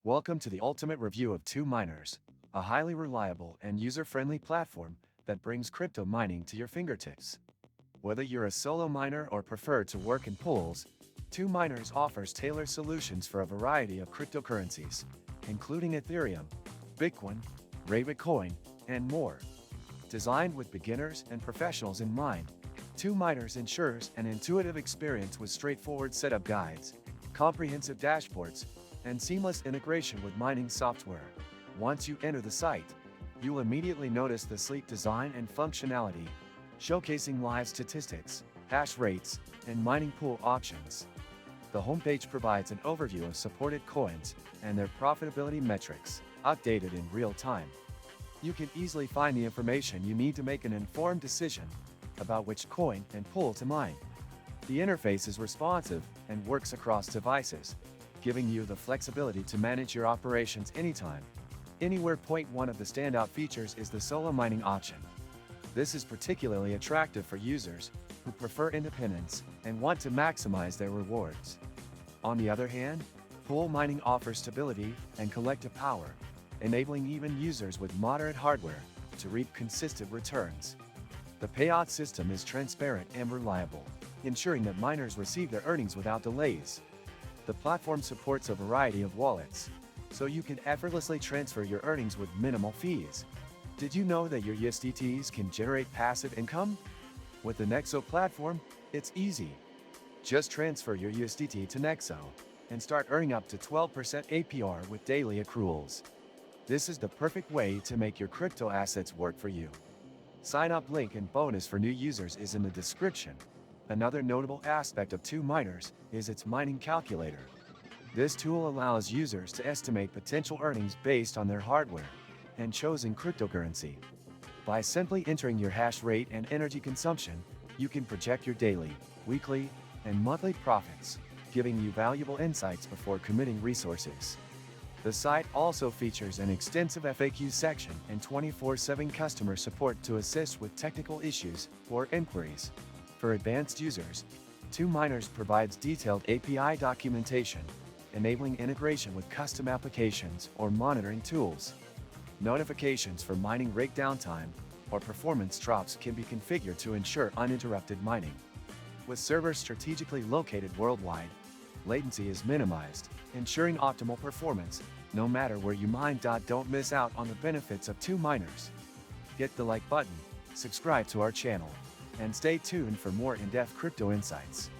Welcome to the ultimate review of 2Miners, a highly reliable and user-friendly platform that brings crypto mining to your fingertips. Whether you're a solo miner or prefer to work in pools, 2Miners offers tailored solutions for a variety of cryptocurrencies, including Ethereum, Bitcoin, Rabbitcoin, and more. Designed with beginners and professionals in mind, 2Miners ensures an intuitive experience with straightforward setup guides, comprehensive dashboards, and seamless integration with mining software. Once you enter the site, you'll immediately notice the sleek design and functionality, showcasing live statistics, hash rates, and mining pool options. The homepage provides an overview of supported coins and their profitability metrics, updated in real time. You can easily find the information you need to make an informed decision about which coin and pool to mine. The interface is responsive and works across devices, giving you the flexibility to manage your operations anytime, anywhere. One of the standout features is the solo mining option. This is particularly attractive for users who prefer independence and want to maximize their rewards. On the other hand, pool mining offers stability and collective power, enabling even users with moderate hardware to reap consistent returns. The payout system is transparent and reliable, ensuring that miners receive their earnings without delays. The platform supports a variety of wallets, so you can effortlessly transfer your earnings with minimal fees. Did you know that your USDTs can generate passive income? With the Nexo platform, it's easy. Just transfer your USDT to Nexo and start earning up to 12% APR with daily accruals. This is the perfect way to make your crypto assets work for you. Sign up link and bonus for new users is in the description. Another notable aspect of 2Miners is its mining calculator. This tool allows users to estimate potential earnings based on their hardware and chosen cryptocurrency. By simply entering your hash rate and energy consumption, you can project your daily, weekly, and monthly profits, giving you valuable insights before committing resources. The site also features an extensive FAQ section and 24/7 customer support to assist with technical issues or inquiries. For advanced users, 2Miners provides detailed API documentation, enabling integration with custom applications or monitoring tools. Notifications for mining rate downtime or performance drops can be configured to ensure uninterrupted mining. With servers strategically located worldwide, latency is minimized, ensuring optimal performance no matter where you mine. Don't miss out on the benefits of 2Miners. Hit the like button, subscribe to our channel, and stay tuned for more in-depth crypto insights.